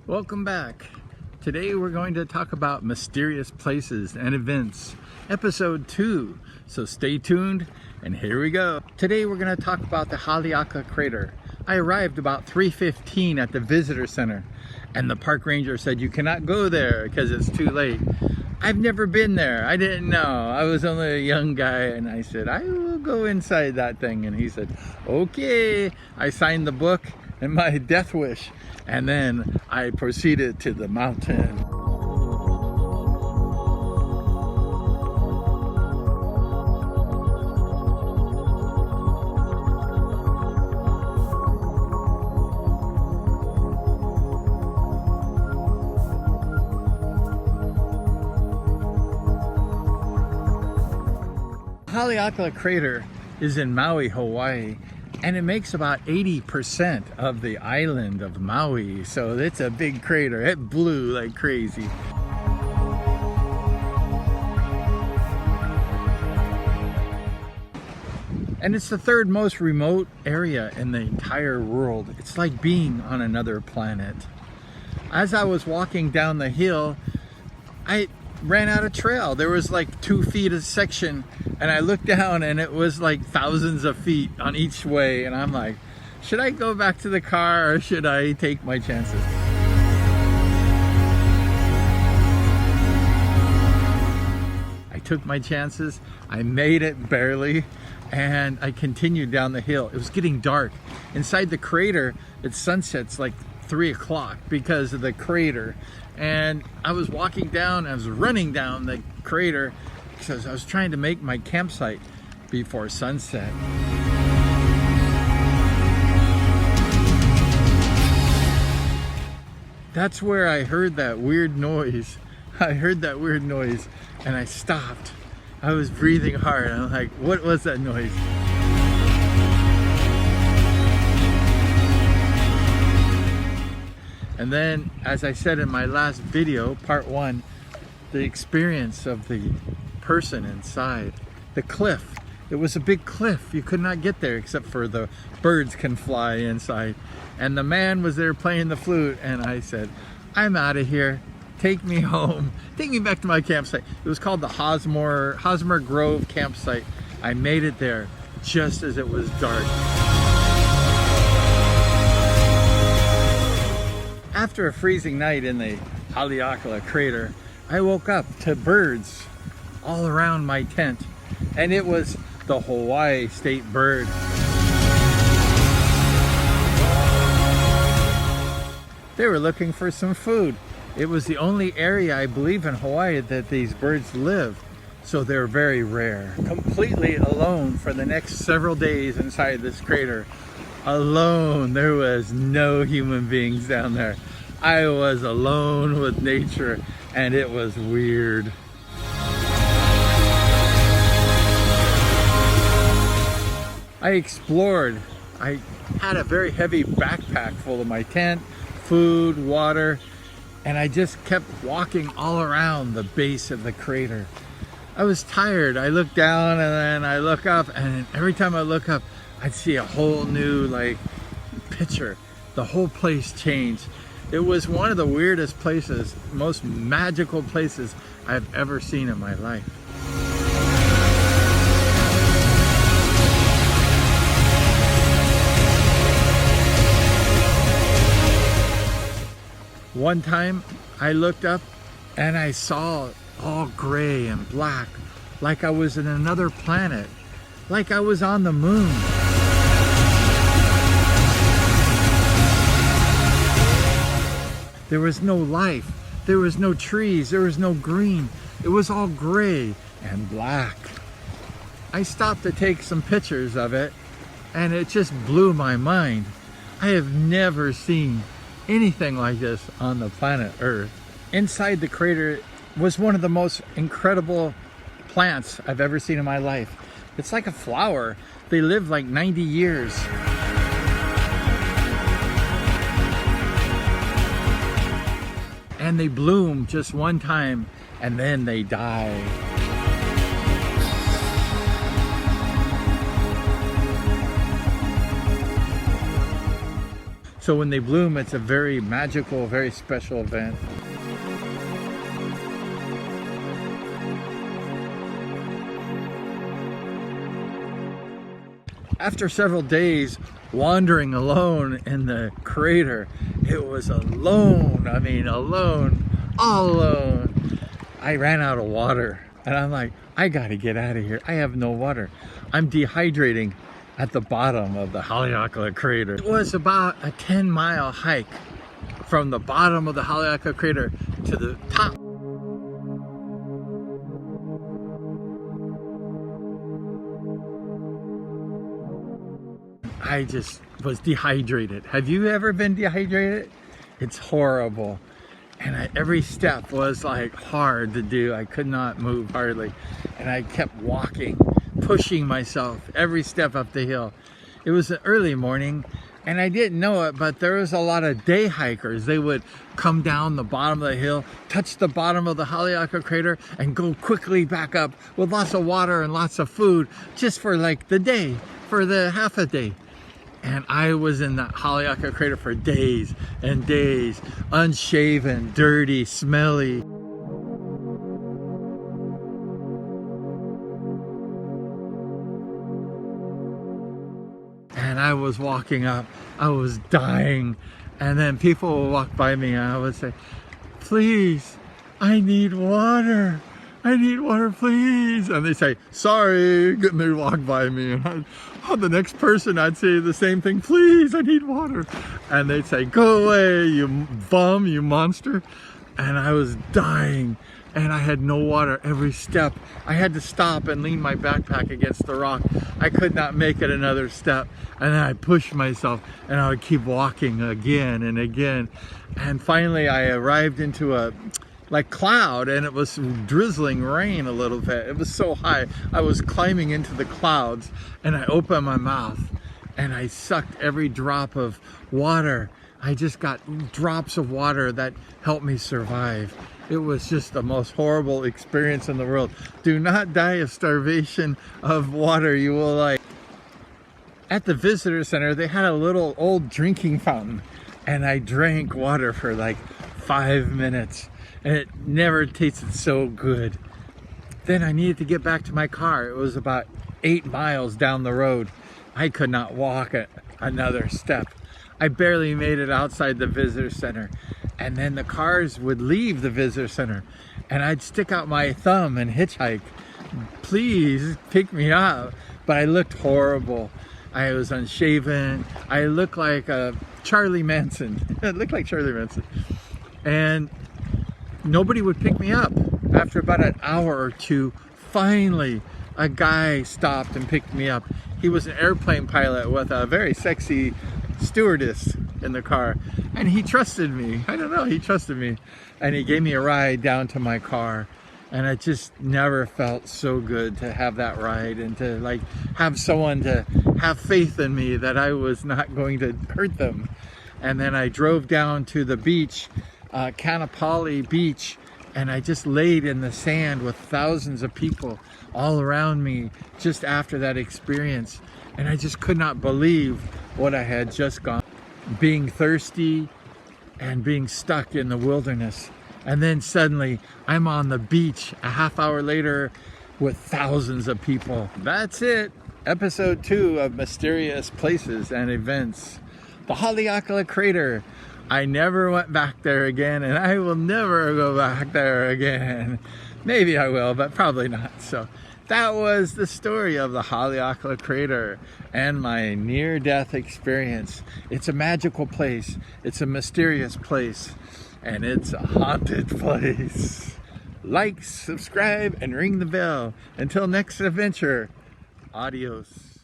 Welcome back. Today we're going to talk about mysterious places and events, episode 2. So stay tuned and here we go. Today we're going to talk about the Haleakala Crater. I arrived about 3:15 at the visitor center and the park ranger said you cannot go there because it's too late. I've never been there. I didn't know. I was only a young guy and I said, I will go inside that thing. And he said, okay. I signed the book and my death wish. And then I proceeded to the mountain. Haleakala Crater is in Maui, Hawaii, and it makes about 80% of the island of Maui, so it's a big crater. It blew like crazy. And it's the third most remote area in the entire world. It's like being on another planet. As I was walking down the hill, I ran out of trail. There was like 2 feet of section and I looked down and it was like thousands of feet on each way, and I'm like, should I go back to the car or should I take my chances? I took my chances. I made it barely and I continued down the hill. It was getting dark. Inside the crater, it sunsets like 3 o'clock because of the crater. And I was walking down, I was running down the crater because I was trying to make my campsite before sunset. That's where I heard that weird noise. I heard that weird noise and I stopped. I was breathing hard. I'm like, what was that noise? And then, as I said in my last video, part 1, the experience of the person inside. The cliff. It was a big cliff. You could not get there except for the birds can fly inside. And the man was there playing the flute and I said, I'm out of here. Take me home. Take me back to my campsite. It was called the Hosmer Grove campsite. I made it there just as it was dark. After a freezing night in the Haleakala Crater, I woke up to birds all around my tent, and it was the Hawaii state bird. They were looking for some food. It was the only area, I believe, in Hawaii that these birds live, so they're very rare. Completely alone for the next several days inside this crater. Alone. There was no human beings down there. I was alone with nature and it was weird. I explored. I had a very heavy backpack full of my tent, food, water, and I just kept walking all around the base of the crater. I was tired. I looked down and then I look up, and every time I look up, I'd see a whole new picture. The whole place changed. It was one of the weirdest places, most magical places I've ever seen in my life. One time I looked up and I saw all gray and black, like I was in another planet, like I was on the moon. There was no life, there was no trees, there was no green. It was all gray and black. I stopped to take some pictures of it and it just blew my mind. I have never seen anything like this on the planet Earth. Inside the crater was one of the most incredible plants I've ever seen in my life. It's like a flower. They live like 90 years. And they bloom just one time and then they die. So when they bloom, it's a very magical, very special event. After several days wandering alone in the crater, it was alone, I mean alone, all alone. I ran out of water and I'm like, I gotta get out of here. I have no water. I'm dehydrating at the bottom of the Haleakala crater. It was about a 10-mile hike from the bottom of the Haleakala crater to the top. I just was dehydrated. Have you ever been dehydrated? It's horrible. And every step was like hard to do. I could not move hardly. And I kept walking, pushing myself every step up the hill. It was an early morning and I didn't know it, but there was a lot of day hikers. They would come down the bottom of the hill, touch the bottom of the Haleakala crater and go quickly back up with lots of water and lots of food just for like the day, for the half a day. And I was in the Haleakala crater for days and days, unshaven, dirty, smelly. And I was walking up, I was dying. And then people would walk by me and I would say, please, I need water. I need water, please. And they say, sorry, and they walk by me. And the next person, I'd say the same thing, please, I need water. And they'd say, go away, you bum, you monster. And I was dying and I had no water every step. I had to stop and lean my backpack against the rock. I could not make it another step. And then I pushed myself and I would keep walking again and again. And finally I arrived into a cloud and it was drizzling rain a little bit. It was so high. I was climbing into the clouds and I opened my mouth and I sucked every drop of water. I just got drops of water that helped me survive. It was just the most horrible experience in the world. Do not die of starvation of water. You will like. At the visitor center, they had a little old drinking fountain and I drank water for like 5 minutes. And it never tasted so good. Then I needed to get back to my car. It was about 8 miles down the road. I could not walk another step. I barely made it outside the visitor center. And then the cars would leave the visitor center and I'd stick out my thumb and hitchhike. Please pick me up. But I looked horrible. I was unshaven. I looked like Charlie Manson. I looked like Charlie Manson. And nobody would pick me up. After about an hour or two, finally a guy stopped and picked me up. He was an airplane pilot with a very sexy stewardess in the car and he trusted me. I don't know, he trusted me and he gave me a ride down to my car. And I just never felt so good to have that ride and to like have someone to have faith in me that I was not going to hurt them. And then I drove down to the beach, Kaanapali Beach, and I just laid in the sand with thousands of people all around me just after that experience. And I just could not believe what I had just gone. Being thirsty and being stuck in the wilderness. And then suddenly I'm on the beach a half hour later with thousands of people. That's it. Episode 2 of Mysterious Places and Events. The Haleakala Crater. I never went back there again and I will never go back there again. Maybe I will, but probably not. So that was the story of the Haleakala Crater and my near-death experience. It's a magical place. It's a mysterious place. And it's a haunted place. Like, subscribe, and ring the bell. Until next adventure, adios.